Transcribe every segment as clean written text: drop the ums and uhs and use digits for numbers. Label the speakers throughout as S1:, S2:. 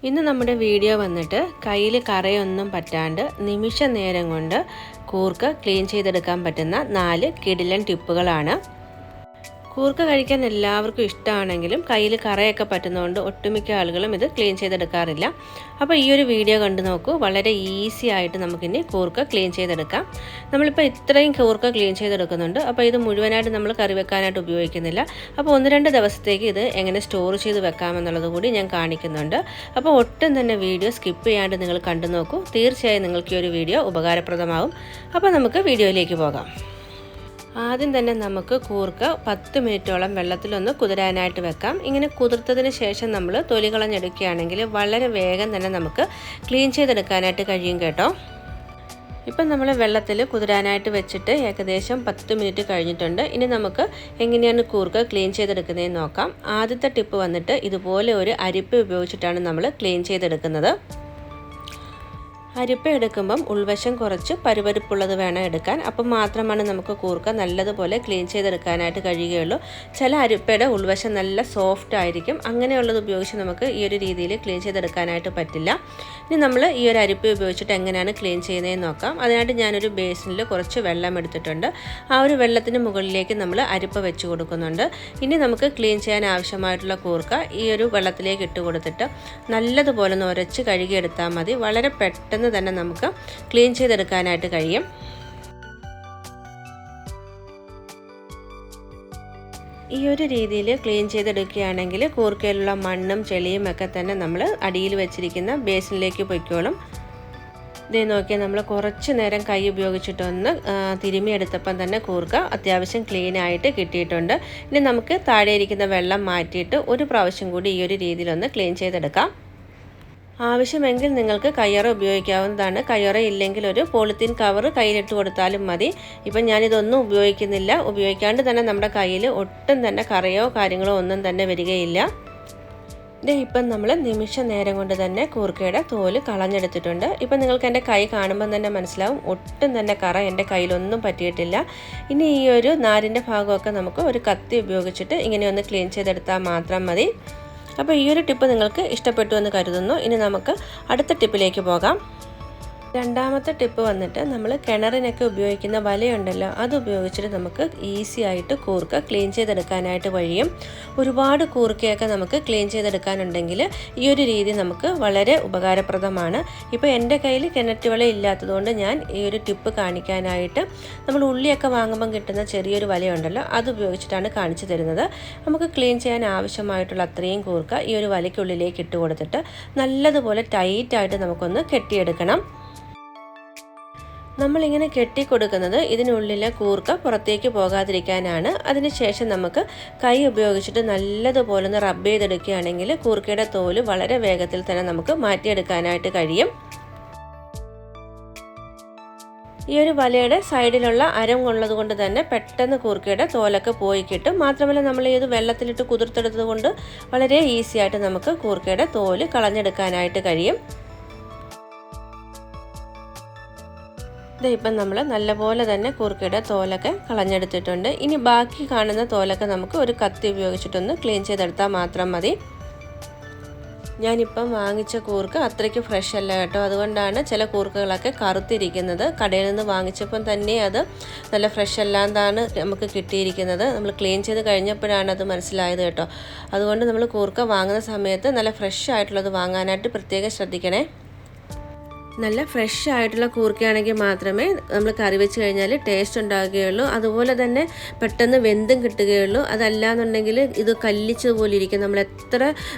S1: ഇന്ന് നമ്മുടെ വീഡിയോ വന്നിട്ട് കയ്യിൽ കറയൊന്നും പറ്റാണ്ട് നിമിഷ നേരം കൊണ്ട് കൂർക്ക ക്ലീൻ ചെയ്തെടുക്കാൻ പറ്റുന്ന 4 കിടിലൻ ടിപ്പുകളാണ്. കൂർക്ക കഴിക്കാൻ എല്ലാവർക്കും ഇഷ്ടമാണെങ്കിലും കയ്യിൽ കറയൊക്കെ പറ്റുന്നതുകൊണ്ട് ഒട്ടുമിക്ക ആളുകളും ഇത് ക്ലീൻ ചെയ്തെടുക്കാറില്ല. അപ്പോൾ ഈ ഒരു വീഡിയോ കണ്ടു നോക്കൂ. വളരെ ഈസി ആയിട്ട് നമുക്കിനി കൂർക്ക ക്ലീൻ ചെയ്തെടുക്കാം. നമ്മളിപ്പോൾ ഇത്രയും കൂർക്ക ക്ലീൻ ചെയ്തെടുക്കുന്നുണ്ട്. അപ്പോൾ ഇത് മുഴുവനായിട്ട് നമ്മൾ കറി വെക്കാനായിട്ട് ഉപയോഗിക്കുന്നില്ല. അപ്പോൾ 1-2 ദിവസത്തേക്ക് ഇത് എങ്ങനെ സ്റ്റോർ ചെയ്ത് വെക്കാമെന്നുള്ളത് കൂടി ഞാൻ കാണിക്കുന്നുണ്ട്. അപ്പോൾ ഒട്ടും തന്നെ വീഡിയോ സ്കിപ്പ് ചെയ്യാണ്ട് നിങ്ങൾ കണ്ടു നോക്കൂ. തീർച്ചയായും നിങ്ങൾക്ക് ഈ ഒരു വീഡിയോ ഉപകാരപ്രദമാകും. അപ്പോൾ നമുക്ക് വീഡിയോയിലേക്ക് പോകാം. ആദ്യം തന്നെ നമുക്ക് കൂർക്ക 10 മിനിറ്റോളം വെള്ളത്തിലൊന്ന് കുതിരാനായിട്ട് വെക്കാം. ഇങ്ങനെ കുതിർത്തതിന് ശേഷം നമ്മൾ തൊലി കളഞ്ഞെടുക്കുകയാണെങ്കിൽ വളരെ വേഗം തന്നെ നമുക്ക് ക്ലീൻ ചെയ്തെടുക്കാനായിട്ട് കഴിയും കേട്ടോ. ഇപ്പം നമ്മൾ വെള്ളത്തിൽ കുതിരാനായിട്ട് വെച്ചിട്ട് ഏകദേശം 10 മിനിറ്റ് കഴിഞ്ഞിട്ടുണ്ട്. ഇനി നമുക്ക് എങ്ങനെയാണ് കൂർക്ക ക്ലീൻ ചെയ്തെടുക്കുന്നതെന്ന് നോക്കാം. ആദ്യത്തെ ടിപ്പ് വന്നിട്ട് ഇതുപോലെ ഒരു അരിപ്പ ഉപയോഗിച്ചിട്ടാണ് നമ്മൾ ക്ലീൻ ചെയ്തെടുക്കുന്നത്. അരിപ്പ എടുക്കുമ്പം ഉൾവശം കുറച്ച് പരുപരുപ്പുള്ളത് വേണം എടുക്കാൻ. അപ്പം മാത്രമാണ് നമുക്ക് കൂർക്ക നല്ലതുപോലെ ക്ലീൻ ചെയ്തെടുക്കാനായിട്ട് കഴിയുകയുള്ളൂ. ചില അരിപ്പയുടെ ഉൾവശം നല്ല സോഫ്റ്റ് ആയിരിക്കും. അങ്ങനെയുള്ളത് ഉപയോഗിച്ച് നമുക്ക് ഈ ഒരു രീതിയിൽ ക്ലീൻ ചെയ്തെടുക്കാനായിട്ട് പറ്റില്ല. ഇനി നമ്മൾ ഈ ഒരു അരിപ്പ ഉപയോഗിച്ചിട്ട് എങ്ങനെയാണ് ക്ലീൻ ചെയ്യുന്നതെന്ന് നോക്കാം. അതിനായിട്ട് ഞാനൊരു ബേസിനിൽ കുറച്ച് വെള്ളം എടുത്തിട്ടുണ്ട്. ആ ഒരു വെള്ളത്തിന് മുകളിലേക്ക് നമ്മൾ അരിപ്പ വെച്ച് കൊടുക്കുന്നുണ്ട്. ഇനി നമുക്ക് ക്ലീൻ ചെയ്യാൻ ആവശ്യമായിട്ടുള്ള കൂർക്ക ഈ ഒരു വെള്ളത്തിലേക്ക് ഇട്ട് കൊടുത്തിട്ട് നല്ലതുപോലെ ഒന്ന് ഉരച്ച് കഴുകിയെടുത്താൽ മതി. വളരെ പെട്ടെന്ന് തന്നെ നമുക്ക് ക്ലീൻ ചെയ്തെടുക്കാനായിട്ട് കഴിയും. ഈ ഒരു രീതിയിൽ ക്ലീൻ ചെയ്തെടുക്കുകയാണെങ്കിൽ കൂർക്കയിലുള്ള മണ്ണും ചെളിയും ഒക്കെ തന്നെ നമ്മൾ അടിയിൽ വെച്ചിരിക്കുന്ന ബേസിനിലേക്ക് പൊയ്ക്കോളും. ഇതേ നോക്കിയാൽ നമ്മൾ കുറച്ച് നേരം കൈ ഉപയോഗിച്ചിട്ടൊന്ന് തിരുമിയെടുത്തപ്പം തന്നെ കൂർക്ക അത്യാവശ്യം ക്ലീൻ ആയിട്ട് കിട്ടിയിട്ടുണ്ട്. ഇനി നമുക്ക് താഴെ ഇരിക്കുന്ന വെള്ളം മാറ്റിയിട്ട് ഒരു പ്രാവശ്യം കൂടി ഈ ഒരു രീതിയിലൊന്ന് ക്ലീൻ ചെയ്തെടുക്കാം. ആവശ്യമെങ്കിൽ നിങ്ങൾക്ക് കയ്യൊറ ഉപയോഗിക്കാവുന്നതാണ്. കയ്യൊറ ഇല്ലെങ്കിൽ ഒരു പോളിത്തീൻ കവർ കയ്യിലിട്ട് കൊടുത്താലും മതി. ഇപ്പം ഞാനിതൊന്നും ഉപയോഗിക്കുന്നില്ല. ഉപയോഗിക്കാണ്ട് തന്നെ നമ്മുടെ കയ്യിൽ ഒട്ടും തന്നെ കറയോ കാര്യങ്ങളോ ഒന്നും തന്നെ വരികയില്ല. ഇപ്പം നമ്മൾ നിമിഷ നേരം കൊണ്ട് തന്നെ കൂർക്കയുടെ തോല് കളഞ്ഞെടുത്തിട്ടുണ്ട്. ഇപ്പം നിങ്ങൾക്ക് എൻ്റെ കൈ കാണുമ്പം തന്നെ മനസ്സിലാവും ഒട്ടും തന്നെ കറ എൻ്റെ കയ്യിലൊന്നും പറ്റിയിട്ടില്ല. ഇനി ഈ ഒരു നാരിൻ്റെ ഭാഗമൊക്കെ നമുക്ക് ഒരു കത്തി ഉപയോഗിച്ചിട്ട് ഇങ്ങനെ ഒന്ന് ക്ലീൻ ചെയ്തെടുത്താൽ മാത്രം മതി. അപ്പോൾ ഈ ഒരു ടിപ്പ് നിങ്ങൾക്ക് ഇഷ്ടപ്പെട്ടു എന്ന് കരുതുന്നു. ഇനി നമുക്ക് അടുത്ത ടിപ്പിലേക്ക് പോകാം. രണ്ടാമത്തെ ടിപ്പ് വന്നിട്ട് നമ്മൾ കിണറിനൊക്കെ ഉപയോഗിക്കുന്ന വലയുണ്ടല്ലോ, അത് ഉപയോഗിച്ചിട്ട് നമുക്ക് ഈസി ആയിട്ട് കൂർക്ക ക്ലീൻ ചെയ്തെടുക്കാനായിട്ട് കഴിയും. ഒരുപാട് കൂർക്കയൊക്കെ നമുക്ക് ക്ലീൻ ചെയ്തെടുക്കാനുണ്ടെങ്കിൽ ഈ ഒരു രീതി നമുക്ക് വളരെ ഉപകാരപ്രദമാണ്. ഇപ്പോൾ എൻ്റെ കയ്യിൽ കിണറ്റ് വല ഇല്ലാത്തതുകൊണ്ട് ഞാൻ ഈ ഒരു ടിപ്പ് കാണിക്കാനായിട്ട് നമ്മൾ ഉള്ളിയൊക്കെ വാങ്ങുമ്പം കിട്ടുന്ന ചെറിയൊരു വലയുണ്ടല്ലോ, അത് ഉപയോഗിച്ചിട്ടാണ് കാണിച്ചു തരുന്നത്. നമുക്ക് ക്ലീൻ ചെയ്യാൻ ആവശ്യമായിട്ടുള്ള അത്രയും കൂർക്ക ഈ ഒരു വലയ്ക്കുള്ളിലേക്ക് ഇട്ട് കൊടുത്തിട്ട് നല്ലതുപോലെ ടൈറ്റായിട്ട് നമുക്കൊന്ന് കെട്ടിയെടുക്കണം. നമ്മളിങ്ങനെ കെട്ടിക്കൊടുക്കുന്നത് ഇതിനുള്ളിലെ കൂർക്ക പുറത്തേക്ക് പോകാതിരിക്കാനാണ്. അതിനുശേഷം നമുക്ക് കൈ ഉപയോഗിച്ചിട്ട് നല്ലതുപോലെ ഒന്ന് റബ്ബ് ചെയ്തെടുക്കുകയാണെങ്കിൽ കൂർക്കയുടെ തോല് വളരെ വേഗത്തിൽ തന്നെ നമുക്ക് മാറ്റിയെടുക്കാനായിട്ട് കഴിയും. ഈ ഒരു വലയുടെ സൈഡിലുള്ള അരം ഉള്ളത് കൊണ്ട് തന്നെ പെട്ടെന്ന് കൂർക്കയുടെ തോലൊക്കെ പോയി കിട്ടും. മാത്രമല്ല നമ്മൾ ഇത് വെള്ളത്തിലിട്ട് കുതിർത്തെടുത്തത് കൊണ്ട് വളരെ ഈസി ആയിട്ട് നമുക്ക് കൂർക്കയുടെ തോല് കളഞ്ഞെടുക്കാനായിട്ട് കഴിയും. ഇപ്പം നമ്മൾ നല്ലപോലെ തന്നെ കൂർക്കയുടെ തോലൊക്കെ കളഞ്ഞെടുത്തിട്ടുണ്ട്. ഇനി ബാക്കി കാണുന്ന തോലൊക്കെ നമുക്ക് ഒരു കത്തി ഉപയോഗിച്ചിട്ടൊന്ന് ക്ലീൻ ചെയ്തെടുത്താൽ മാത്രം മതി. ഞാനിപ്പം വാങ്ങിച്ച കൂർക്ക അത്രയ്ക്ക് ഫ്രഷ് അല്ല കേട്ടോ. അതുകൊണ്ടാണ് ചില കൂർക്കകളൊക്കെ കറുത്തിരിക്കുന്നത്. കടയിൽ നിന്ന് വാങ്ങിച്ചപ്പം തന്നെ അത് നല്ല ഫ്രഷ് അല്ലാതാണ് നമുക്ക് കിട്ടിയിരിക്കുന്നത്. നമ്മൾ ക്ലീൻ ചെയ്ത് കഴിഞ്ഞപ്പോഴാണ് അത് മനസ്സിലായത് കേട്ടോ. അതുകൊണ്ട് നമ്മൾ കൂർക്ക വാങ്ങുന്ന സമയത്ത് നല്ല ഫ്രഷ് ആയിട്ടുള്ളത് വാങ്ങാനായിട്ട് പ്രത്യേകം ശ്രദ്ധിക്കണേ. നല്ല ഫ്രഷ് ആയിട്ടുള്ള കൂർക്കയാണെങ്കിൽ മാത്രമേ നമ്മൾ കറി വെച്ച് കഴിഞ്ഞാൽ ടേസ്റ്റ് ഉണ്ടാകുകയുള്ളൂ. അതുപോലെ തന്നെ പെട്ടെന്ന് വെന്തും കിട്ടുകയുള്ളൂ. അതല്ലാന്നുണ്ടെങ്കിൽ ഇത് കല്ലിച്ചതുപോലെ ഇരിക്കും. നമ്മൾ എത്ര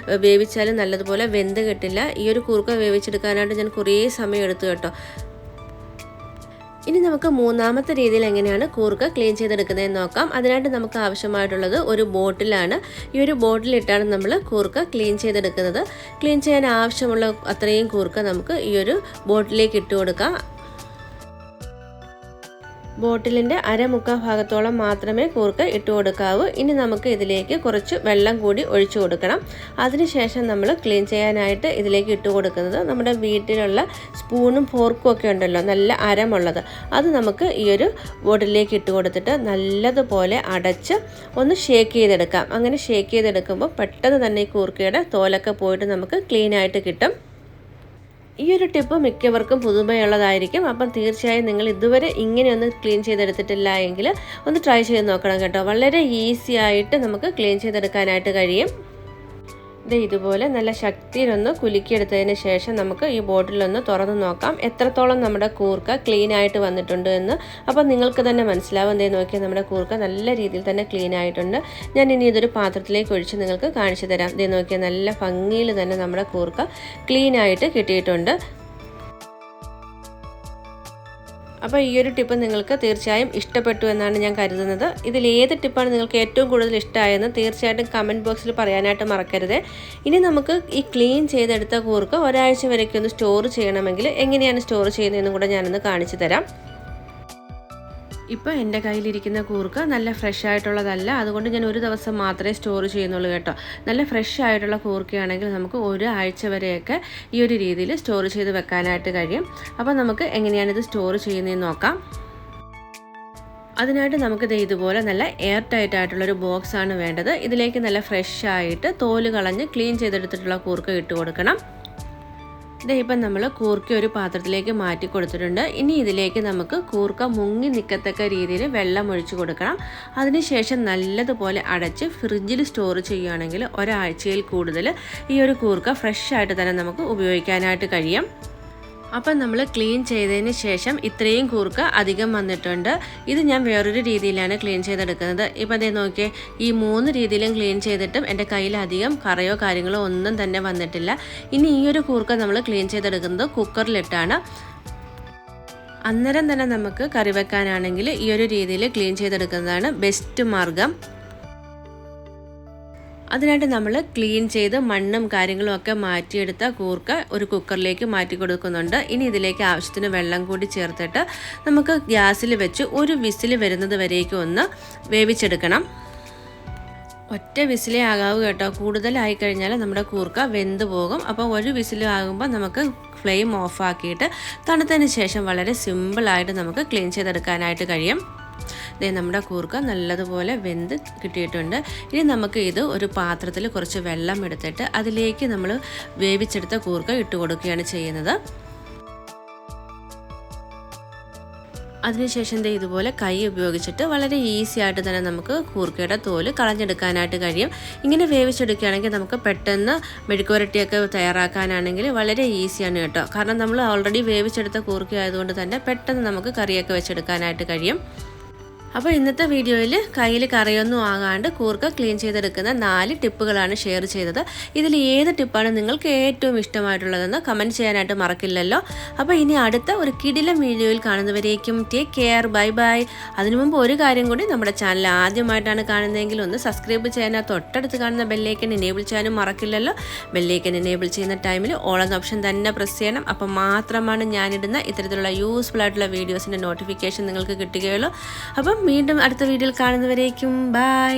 S1: വേവിച്ചാലും നല്ലതുപോലെ വെന്ത് കിട്ടില്ല. ഈ ഒരു കൂർക്ക വേവിച്ചെടുക്കാനായിട്ട് ഞാൻ കുറേ സമയം എടുത്തു കേട്ടോ. ഇനി നമുക്ക് മൂന്നാമത്തെ രീതിയിൽ എങ്ങനെയാണ് കൂർക്ക ക്ലീൻ ചെയ്തെടുക്കുന്നതെന്ന് നോക്കാം. അതിനായിട്ട് നമുക്ക് ആവശ്യമായിട്ടുള്ളത് ഒരു ബോട്ടിലാണ്. ഈ ഒരു ബോട്ടിലിട്ടാണ് നമ്മൾ കൂർക്ക ക്ലീൻ ചെയ്തെടുക്കുന്നത്. ക്ലീൻ ചെയ്യാൻ ആവശ്യമുള്ള അത്രയും കൂർക്ക നമുക്ക് ഈ ഒരു ബോട്ടിലേക്ക് ഇട്ട് കൊടുക്കാം. ബോട്ടിലിൻ്റെ അരമുക്കാൽ ഭാഗത്തോളം മാത്രമേ കൂർക്ക ഇട്ട് കൊടുക്കാവൂ. ഇനി നമുക്ക് ഇതിലേക്ക് കുറച്ച് വെള്ളം കൂടി ഒഴിച്ചു കൊടുക്കണം. അതിനുശേഷം നമ്മൾ ക്ലീൻ ചെയ്യാനായിട്ട് ഇതിലേക്ക് ഇട്ട് കൊടുക്കുന്നത് നമ്മുടെ വീട്ടിലുള്ള സ്പൂണും ഫോർക്കും ഒക്കെ ഉണ്ടല്ലോ, നല്ല അരമുള്ളത്. അത് നമുക്ക് ഈ ഒരു ബോട്ടിലേക്ക് ഇട്ട് കൊടുത്തിട്ട് നല്ലതുപോലെ അടച്ച് ഒന്ന് ഷേക്ക് ചെയ്തെടുക്കാം. അങ്ങനെ ഷേക്ക് ചെയ്തെടുക്കുമ്പോൾ പെട്ടെന്ന് തന്നെ ഈ കൂർക്കയുടെ തോലൊക്കെ പോയിട്ട് നമുക്ക് ക്ലീൻ ആയിട്ട് കിട്ടും. ഈ ഒരു ടിപ്പ് മിക്കവർക്കും പുതുമയുള്ളതായിരിക്കും. അപ്പം തീർച്ചയായും നിങ്ങൾ ഇതുവരെ ഇങ്ങനെയൊന്ന് ക്ലീൻ ചെയ്തെടുത്തിട്ടില്ല എങ്കിൽ ഒന്ന് ട്രൈ ചെയ്ത് നോക്കണം കേട്ടോ. വളരെ ഈസി ആയിട്ട് നമുക്ക് ക്ലീൻ ചെയ്തെടുക്കാനായിട്ട് കഴിയും. ഇതുപോലെ നല്ല ശക്തിയിലൊന്ന് കുലുക്കിയെടുത്തതിന് ശേഷം നമുക്ക് ഈ ബോട്ടിലൊന്ന് തുറന്ന് നോക്കാം എത്രത്തോളം നമ്മുടെ കൂർക്ക ക്ലീൻ ആയിട്ട് വന്നിട്ടുണ്ട് എന്ന്. അപ്പോൾ നിങ്ങൾക്ക് തന്നെ മനസ്സിലാവും. നോക്കിയാൽ നമ്മുടെ കൂർക്ക നല്ല രീതിയിൽ തന്നെ ക്ലീൻ ആയിട്ടുണ്ട്. ഞാൻ ഇനി ഇതൊരു പാത്രത്തിലേക്ക് ഒഴിച്ച് നിങ്ങൾക്ക് കാണിച്ചു തരാം. നോക്കിയാൽ നല്ല ഭംഗിയിൽ തന്നെ നമ്മുടെ കൂർക്ക ക്ലീൻ ആയിട്ട് കിട്ടിയിട്ടുണ്ട്. അപ്പോൾ ഈ ഒരു ടിപ്പ് നിങ്ങൾക്ക് തീർച്ചയായും ഇഷ്ടപ്പെട്ടു എന്നാണ് ഞാൻ കരുതുന്നത്. ഇതിൽ ഏത് ടിപ്പാണ് നിങ്ങൾക്ക് ഏറ്റവും കൂടുതൽ ഇഷ്ടമായെന്ന് തീർച്ചയായിട്ടും കമൻറ്റ് ബോക്സിൽ പറയാനായിട്ട് മറക്കരുത്. ഇനി നമുക്ക് ഈ ക്ലീൻ ചെയ്തെടുത്ത കൂർക്ക ഒരാഴ്ച വരയ്ക്ക് ഒന്ന് സ്റ്റോർ ചെയ്യണമെങ്കിൽ എങ്ങനെയാണ് സ്റ്റോർ ചെയ്യുന്നതെന്നും കൂടെ ഞാനൊന്ന് കാണിച്ചു തരാം. ഇപ്പോൾ എൻ്റെ കയ്യിലിരിക്കുന്ന കൂർക്ക നല്ല ഫ്രഷ് ആയിട്ടുള്ളതല്ല, അതുകൊണ്ട് ഞാൻ ഒരു ദിവസം മാത്രമേ സ്റ്റോർ ചെയ്യുന്നുള്ളൂ കേട്ടോ. നല്ല ഫ്രഷ് ആയിട്ടുള്ള കൂർക്കയാണെങ്കിൽ നമുക്ക് ഒരാഴ്ച വരെയൊക്കെ ഈ ഒരു രീതിയിൽ സ്റ്റോർ ചെയ്ത് വെക്കാനായിട്ട് കഴിയും. അപ്പോൾ നമുക്ക് എങ്ങനെയാണിത് സ്റ്റോർ ചെയ്യുന്നതെന്ന് നോക്കാം. അതിനായിട്ട് നമുക്ക് ഇതുപോലെ നല്ല എയർ ടൈറ്റ് ആയിട്ടുള്ളൊരു ബോക്സാണ് വേണ്ടത്. ഇതിലേക്ക് നല്ല ഫ്രഷ് ആയിട്ട് തോല് കളഞ്ഞ് ക്ലീൻ ചെയ്തെടുത്തിട്ടുള്ള കൂർക്ക ഇട്ട് കൊടുക്കണം. ഇപ്പം നമ്മൾ കൂർക്ക ഒരു പാത്രത്തിലേക്ക് മാറ്റി കൊടുത്തിട്ടുണ്ട്. ഇനി ഇതിലേക്ക് നമുക്ക് കൂർക്ക മുങ്ങി നിൽക്കത്തക്ക രീതിയിൽ വെള്ളം ഒഴിച്ചു കൊടുക്കണം. അതിനുശേഷം നല്ലതുപോലെ അടച്ച് ഫ്രിഡ്ജിൽ സ്റ്റോർ ചെയ്യുകയാണെങ്കിൽ ഒരാഴ്ചയിൽ കൂടുതൽ ഈ ഒരു കൂർക്ക ഫ്രഷ് ആയിട്ട് തന്നെ നമുക്ക് ഉപയോഗിക്കാനായിട്ട് കഴിയും. അപ്പം നമ്മൾ ക്ലീൻ ചെയ്തതിന് ശേഷം ഇത്രയും കൂർക്ക അധികം വന്നിട്ടുണ്ട്. ഇത് ഞാൻ വേറൊരു രീതിയിലാണ് ക്ലീൻ ചെയ്തെടുക്കുന്നത്. ഇപ്പം നോക്കിയേ, ഈ 3 രീതിയിലും ക്ലീൻ ചെയ്തിട്ടും എൻ്റെ കയ്യിൽ അധികം കറയോ കാര്യങ്ങളോ ഒന്നും തന്നെ വന്നിട്ടില്ല. ഇനി ഈ ഒരു കൂർക്ക നമ്മൾ ക്ലീൻ ചെയ്തെടുക്കുന്നത് കുക്കറിലിട്ടാണ്. അന്നേരം തന്നെ നമുക്ക് കറി വെക്കാനാണെങ്കിൽ ഈ ഒരു രീതിയിൽ ക്ലീൻ ചെയ്തെടുക്കുന്നതാണ് ബെസ്റ്റ് മാർഗം. അതിനായിട്ട് നമ്മൾ ക്ലീൻ ചെയ്ത് മണ്ണും കാര്യങ്ങളും ഒക്കെ മാറ്റിയെടുത്ത കൂർക്ക ഒരു കുക്കറിലേക്ക് മാറ്റി കൊടുക്കുന്നുണ്ട്. ഇനി ഇതിലേക്ക് ആവശ്യത്തിന് വെള്ളം കൂടി ചേർത്തിട്ട് നമുക്ക് ഗ്യാസിൽ വെച്ച് ഒരു വിസിൽ വരുന്നത് വരേക്കും ഒന്ന് വേവിച്ചെടുക്കണം. ഒറ്റ വിസിലേ ആകാവൂ കേട്ടോ. കൂടുതലായി കഴിഞ്ഞാൽ നമ്മുടെ കൂർക്ക വെന്ത് പോകും. അപ്പോൾ ഒരു വിസിൽ ആകുമ്പോൾ നമുക്ക് ഫ്ലെയിം ഓഫാക്കിയിട്ട് തണുത്തതിന് ശേഷം വളരെ സിമ്പിളായിട്ട് നമുക്ക് ക്ലീൻ ചെയ്തെടുക്കാനായിട്ട് കഴിയും. നമ്മുടെ കൂർക്ക നല്ലതുപോലെ വെന്ത് കിട്ടിയിട്ടുണ്ട്. ഇനി നമുക്ക് ഇത് ഒരു പാത്രത്തിൽ കുറച്ച് വെള്ളം എടുത്തിട്ട് അതിലേക്ക് നമ്മൾ വേവിച്ചെടുത്ത കൂർക്ക ഇട്ട് കൊടുക്കുകയാണ് ചെയ്യുന്നത്. അതിനുശേഷം ഇതുപോലെ കൈ ഉപയോഗിച്ചിട്ട് വളരെ ഈസി ആയിട്ട് തന്നെ നമുക്ക് കൂർക്കയുടെ തോല് കളഞ്ഞെടുക്കാനായിട്ട് കഴിയും. ഇങ്ങനെ വേവിച്ചെടുക്കുകയാണെങ്കിൽ നമുക്ക് പെട്ടെന്ന് മെഴുക്കുവരട്ടിയൊക്കെ തയ്യാറാക്കാനാണെങ്കിൽ വളരെ ഈസിയാണ് കേട്ടോ. കാരണം നമ്മൾ ഓൾറെഡി വേവിച്ചെടുത്ത കൂർക്ക ആയതുകൊണ്ട് തന്നെ പെട്ടെന്ന് നമുക്ക് കറിയൊക്കെ വെച്ചെടുക്കാനായിട്ട് കഴിയും. അപ്പോൾ ഇന്നത്തെ വീഡിയോയിൽ കയ്യിൽ കറിയൊന്നും ആകാണ്ട് കൂർക്ക ക്ലീൻ ചെയ്തെടുക്കുന്ന 4 ടിപ്പുകളാണ് ഷെയർ ചെയ്തത്. ഇതിൽ ഏത് ടിപ്പാണ് നിങ്ങൾക്ക് ഏറ്റവും ഇഷ്ടമായിട്ടുള്ളതെന്ന് കമൻറ്റ് ചെയ്യാനായിട്ട് മറക്കില്ലല്ലോ. അപ്പോൾ ഇനി അടുത്ത ഒരു കിടിലൻ വീഡിയോയിൽ കാണുന്നവരേക്കും ടേക്ക് കെയർ, ബൈ ബൈ. അതിനു മുമ്പ് ഒരു കാര്യം കൂടി, നമ്മുടെ ചാനൽ ആദ്യമായിട്ടാണ് കാണുന്നതെങ്കിൽ ഒന്ന് സബ്സ്ക്രൈബ് ചെയ്യാൻ തൊട്ടടുത്ത് കാണുന്ന ബെല്ലൈക്കൻ എനേബിൾ ചെയ്യാനും മറക്കില്ലല്ലോ. ബെല്ലൈക്കൻ എനേബിൾ ചെയ്യുന്ന ടൈമിൽ ഓൾ എന്ന ഓപ്ഷൻ തന്നെ പ്രസ് ചെയ്യണം. അപ്പോൾ മാത്രമാണ് ഞാനിടുന്ന ഇത്തരത്തിലുള്ള യൂസ്ഫുൾ ആയിട്ടുള്ള വീഡിയോസിൻ്റെ നോട്ടിഫിക്കേഷൻ നിങ്ങൾക്ക് കിട്ടുകയുള്ളൂ. അപ്പം വീണ്ടും അടുത്ത വീഡിയോയിൽ കാണുന്നവരേക്കും ബൈ.